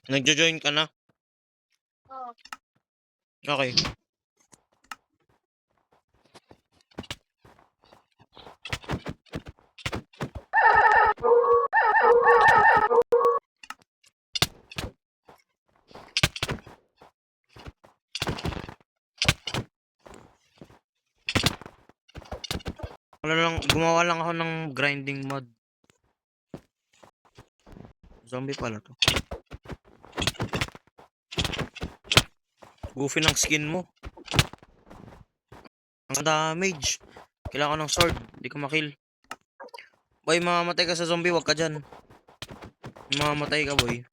Nagjo-join ka na? Oo. Okay. Gumawa lang ako ng grinding mod. Zombie pala to. Goofy ng skin mo. Ang damage. Kailangan ko ng sword. Hindi ko makill. Boy, mamamatay ka sa zombie. Wag ka dyan. Mamamatay ka, boy.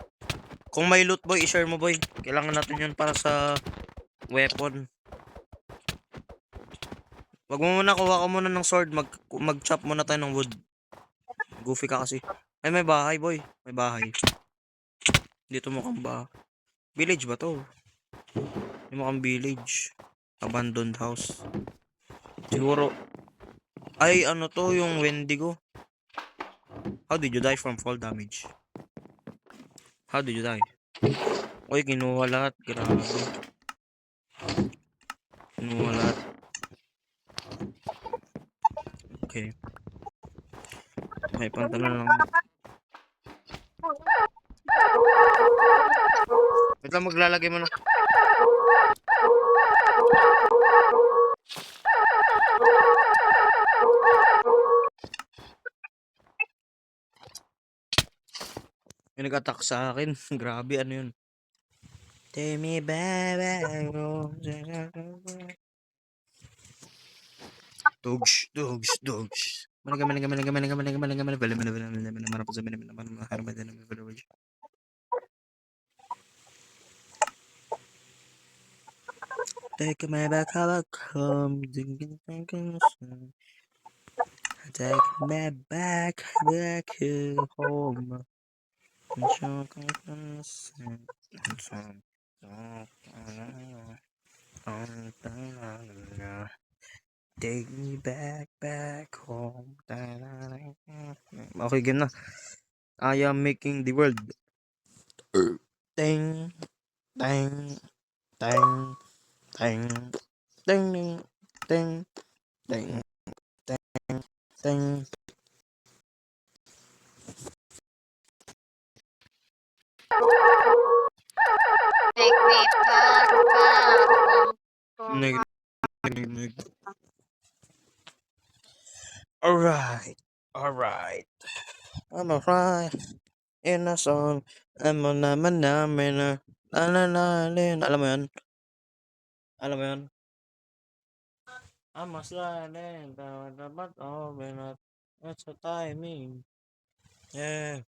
Kung may loot, boy, i-share mo, boy. Kailangan natin yun para sa weapon. Wag mo muna, kuha ka muna ng sword. Mag-chop muna tayo ng wood. Goofy ka kasi. Ay, may bahay, boy. May bahay. Dito mukhang ba? Village ba to? Hindi mukhang village. Abandoned house. Siguro. Ay, ano to? Yung Wendigo. How did you die from fall damage? How did you die? Uy, kinuha lahat. Grabe. Kinuha lahat. Okay. Okay, punta na lang. Wait lang, maglalagay mo na. May nag-attack sa akin. Grabe, ano yun? Take me back. Dogs. Malaga. Take me back home. Take me back home. Take me back home. Okay, game na. I am making the world. Ding, ding, ding, ding, ding, ding, ding, ding, ding. Take me back home. Neg. Alright. I'm alright. In a song. I'm on naman namin na. Alam mo yan? I'm a sliding. Dapat open up. What's the timing? Yeah.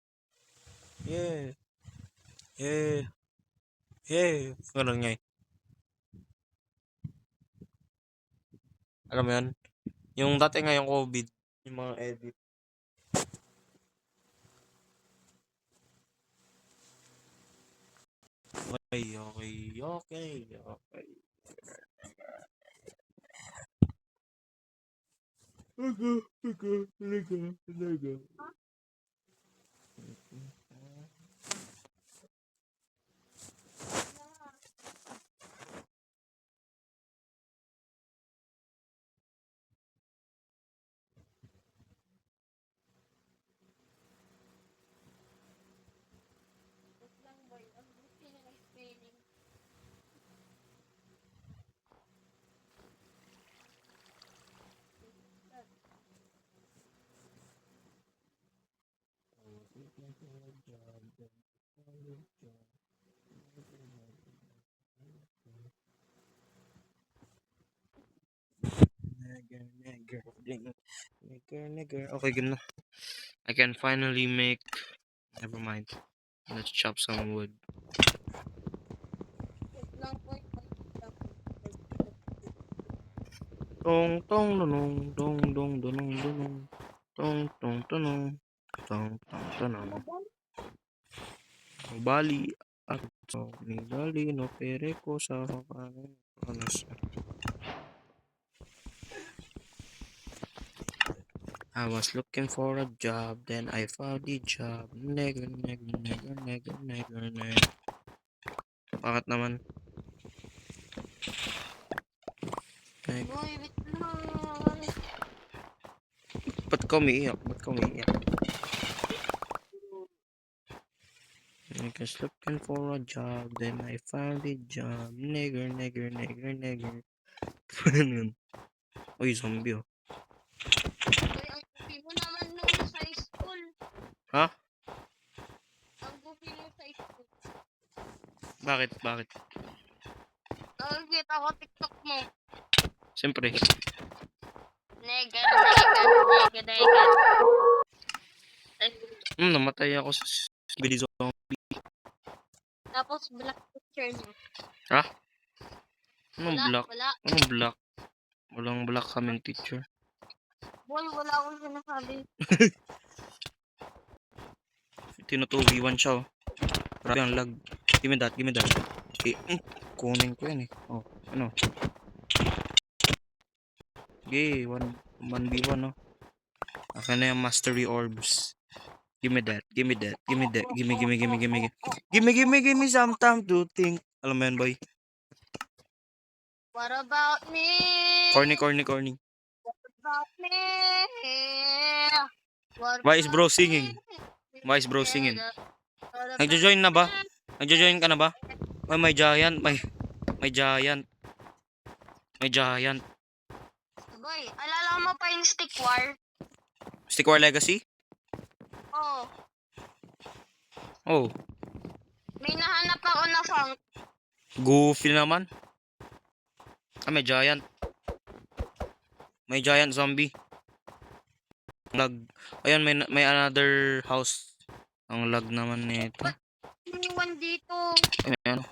Ganun nga eh. Alam mo yan? Yung dati nga yung COVID. Yung mga edit. Okay. Talaga. Nigger. Okay, game na. I can finally make. Never mind. Let's chop some wood. Tong tong dunong dong dong dunong dunong tong tong tunong tong tong tunong. Bali So, Nigalino, pere ko sa I was looking for a job, then I found the job. Nigger, nigger, nigger, nigger, nigger, nigger. Bakit naman? Nigger. Boy, wait lang. Ba't ka umiiyak? Ba't ka umiiyak? I was looking for a job, then I found a job. Nigger, nigger, nigger, nigger. Ano yun? Uy, zombie oh. Boy, ang goofy mo naman nung sa school. Ha? Ang goofy mo sa school. Bakit? Bakit? Nakikita ko TikTok mo. Siyempre. Negan, negan, negan, negan. Namatay ako sa Billy Zombie. Tapos black picture niya. Ha? Anong Wala, black? wala. Anong black? Walang black kaming teacher. Boy, wala akong sinasabi. Tinutugiwan siya oh. Grabe ang lag. Give me that, give me that. Kunin ko yan eh. Oh, ano? Okay, 1v1 no. Akin na yung mastery orbs. Give me that, give me that, give me that, gimme, gimme, gimme, gimme, give me some time to think. Alam mo yan, boy? What about me? Corny, corny, corny. What about me? What Why is bro about singing? me? Why is bro singing? What about Nagjo-join na ba? me? Nagjo-join ka na ba? Ay, may giant, may giant. May giant. Boy, alala mo pa yung stick war? Stick War Legacy? Oo. Oh, May nahanap ako na funk. goofy naman. Ah, may giant. May giant zombie. Lag. Ayun, may another house. Ang lag naman nito. Iniwan dito. Ayan.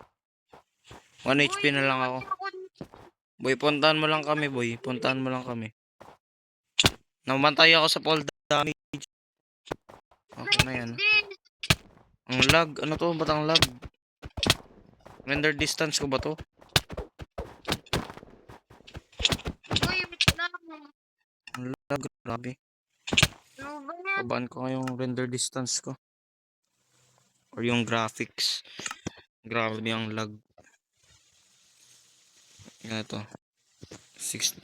1 HP na lang ako. Boy, puntahan mo lang kami, boy. Puntahan mo lang kami. Namatay ako sa fall damage. Okay na yan. Ang lag. Ano to? Ba't ang lag? Render distance ko ba to? Boy, wait lang. Ang lag. Grabe. Ano ba yan? Babaan ko nga yung render distance ko. Or yung graphics. Grabe ang lag. Ito. 6.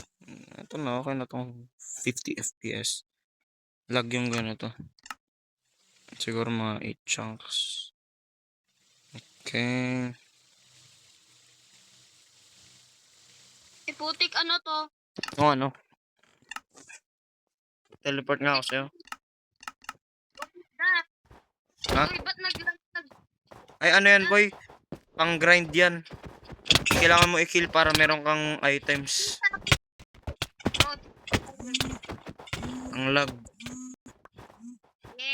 Ito na. Okay na tong 50 FPS. Lag yung ganito. Siguro mga 8 chunks. Okay. Iputik ano to? O ano? Teleport nga ako sa'yo. Na. Ha? Boy, ba't naglag? Ay, ano yan, boy? Pang grind yan. Kailangan mo i-kill para meron kang items. Oh, Ang lag.